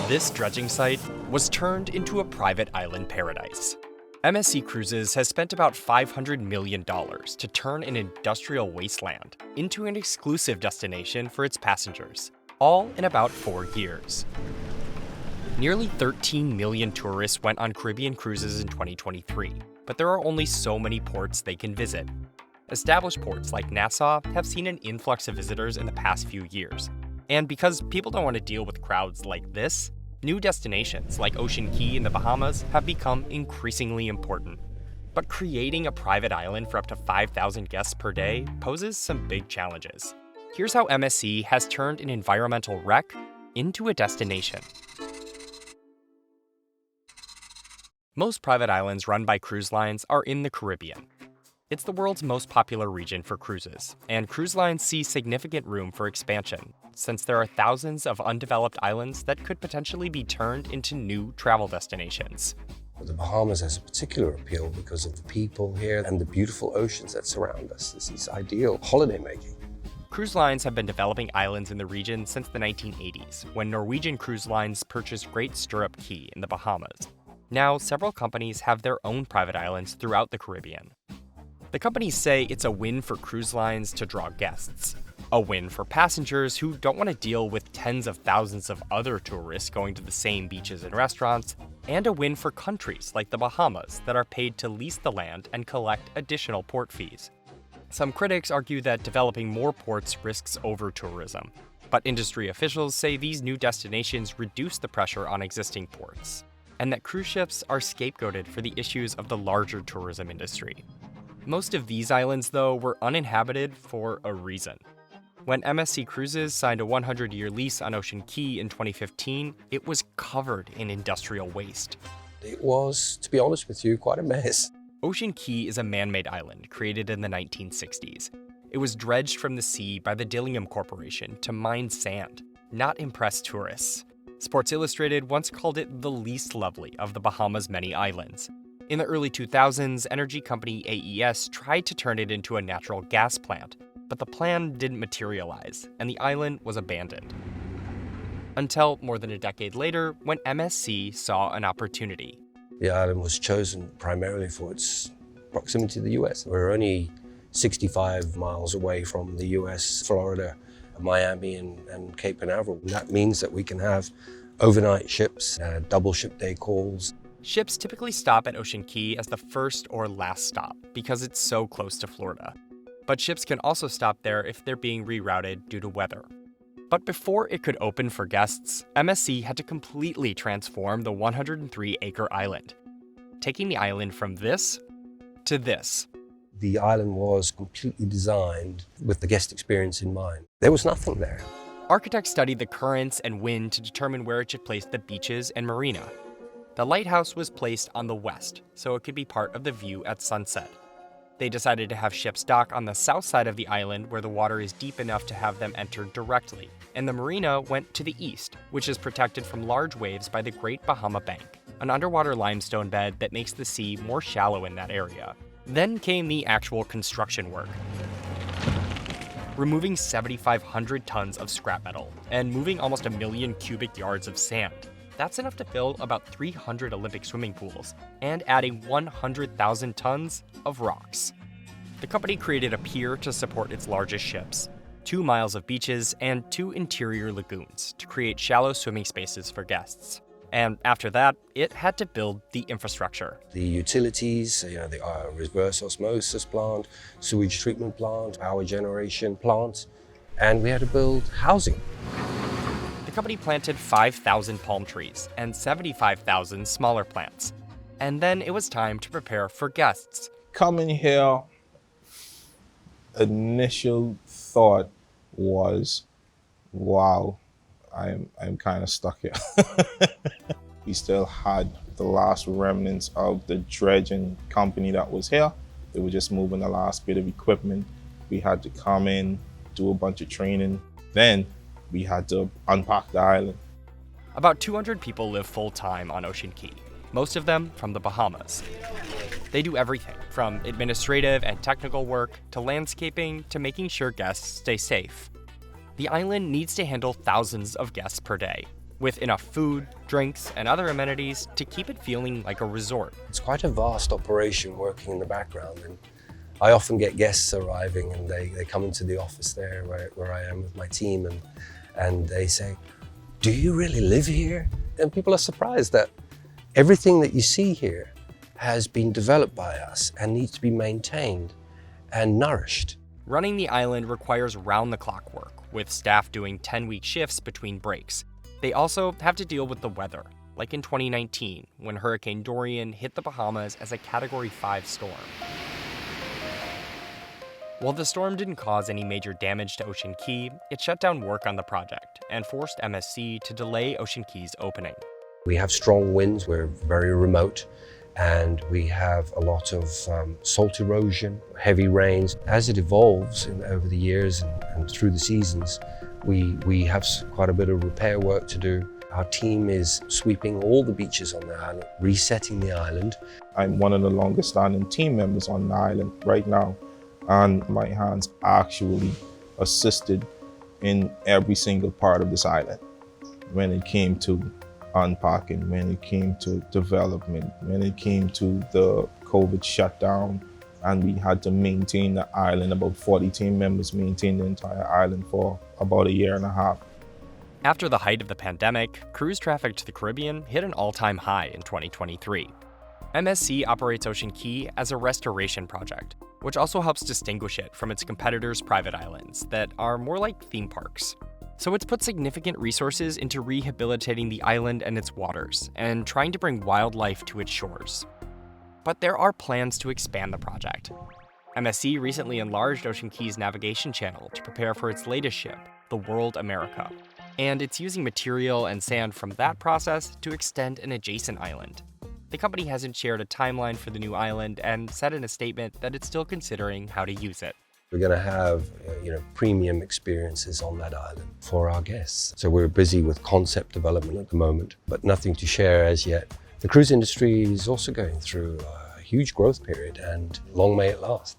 This dredging site was turned into a private island paradise. MSC Cruises has spent about $500 million to turn an industrial wasteland into an exclusive destination for its passengers, all in about 4 years. Nearly 13 million tourists went on Caribbean cruises in 2023, but there are only so many ports they can visit. Established ports like Nassau have seen an influx of visitors in the past few years. And because people don't want to deal with crowds like this, new destinations like Ocean Cay in the Bahamas have become increasingly important. But creating a private island for up to 5,000 guests per day poses some big challenges. Here's how MSC has turned an environmental wreck into a destination. Most private islands run by cruise lines are in the Caribbean. It's the world's most popular region for cruises, and cruise lines see significant room for expansion, since there are thousands of undeveloped islands that could potentially be turned into new travel destinations. The Bahamas has a particular appeal because of the people here and the beautiful oceans that surround us. This is ideal holiday making. Cruise lines have been developing islands in the region since the 1980s, when Norwegian cruise lines purchased Great Stirrup Cay in the Bahamas. Now, several companies have their own private islands throughout the Caribbean. The companies say it's a win for cruise lines to draw guests, a win for passengers who don't want to deal with tens of thousands of other tourists going to the same beaches and restaurants, and a win for countries like the Bahamas that are paid to lease the land and collect additional port fees. Some critics argue that developing more ports risks over-tourism, but industry officials say these new destinations reduce the pressure on existing ports, and that cruise ships are scapegoated for the issues of the larger tourism industry. Most of these islands, though, were uninhabited for a reason. When MSC Cruises signed a 100-year lease on Ocean Cay in 2015, it was covered in industrial waste. It was, to be honest with you, quite a mess. Ocean Cay is a man-made island created in the 1960s. It was dredged from the sea by the Dillingham Corporation to mine sand, not impress tourists. Sports Illustrated once called it the least lovely of the Bahamas' many islands. In the early 2000s, energy company AES tried to turn it into a natural gas plant, but the plan didn't materialize, and the island was abandoned. Until more than a decade later, when MSC saw an opportunity. The island was chosen primarily for its proximity to the US. We're only 65 miles away from the US, Florida, Miami, and Cape Canaveral. And that means that we can have overnight ships, double ship day calls. Ships typically stop at Ocean Cay as the first or last stop because it's so close to Florida. But ships can also stop there if they're being rerouted due to weather. But before it could open for guests, MSC had to completely transform the 103-acre island, taking the island from this to this. The island was completely designed with the guest experience in mind. There was nothing there. Architects studied the currents and wind to determine where it should place the beaches and marina. The lighthouse was placed on the west, so it could be part of the view at sunset. They decided to have ships dock on the south side of the island where the water is deep enough to have them enter directly, and the marina went to the east, which is protected from large waves by the Great Bahama Bank, an underwater limestone bed that makes the sea more shallow in that area. Then came the actual construction work. Removing 7,500 tons of scrap metal and moving almost 1 million cubic yards of sand. That's enough to fill about 300 Olympic swimming pools, and adding 100,000 tons of rocks. The company created a pier to support its largest ships, 2 miles of beaches, and 2 interior lagoons to create shallow swimming spaces for guests. And after that, it had to build the infrastructure. The utilities, the reverse osmosis plant, sewage treatment plant, power generation plant, and we had to build housing. The company planted 5,000 palm trees and 75,000 smaller plants. And then it was time to prepare for guests. Coming here, initial thought was, wow, I'm kind of stuck here. We still had the last remnants of the dredging company that was here. They were just moving the last bit of equipment. We had to come in, do a bunch of training. Then we had to unpack the island. About 200 people live full-time on Ocean Cay, most of them from the Bahamas. They do everything from administrative and technical work to landscaping to making sure guests stay safe. The island needs to handle thousands of guests per day, with enough food, drinks, and other amenities to keep it feeling like a resort. It's quite a vast operation working in the background, and I often get guests arriving and they come into the office there where I am with my team and they say, "Do you really live here?" And people are surprised that everything that you see here has been developed by us and needs to be maintained and nourished. Running the island requires round-the-clock work, with staff doing 10-week shifts between breaks. They also have to deal with the weather, like in 2019, when Hurricane Dorian hit the Bahamas as a Category 5 storm. While the storm didn't cause any major damage to Ocean Cay, it shut down work on the project and forced MSC to delay Ocean Cay's opening. We have strong winds, we're very remote, and we have a lot of salt erosion, heavy rains. As it evolves over the years and through the seasons, we have quite a bit of repair work to do. Our team is sweeping all the beaches on the island, resetting the island. I'm one of the longest standing team members on the island right now, and my hands actually assisted in every single part of this island. When it came to unpacking, when it came to development, when it came to the COVID shutdown, and we had to maintain the island. About 40 team members maintained the entire island for about a year and a half. After the height of the pandemic, cruise traffic to the Caribbean hit an all-time high in 2023. MSC operates Ocean Cay as a restoration project, which also helps distinguish it from its competitors' private islands that are more like theme parks. So it's put significant resources into rehabilitating the island and its waters, and trying to bring wildlife to its shores. But there are plans to expand the project. MSC recently enlarged Ocean Cay's navigation channel to prepare for its latest ship, the World America. And it's using material and sand from that process to extend an adjacent island. The company hasn't shared a timeline for the new island and said in a statement that it's still considering how to use it. We're going to have premium experiences on that island for our guests. So we're busy with concept development at the moment, but nothing to share as yet. The cruise industry is also going through a huge growth period, and long may it last.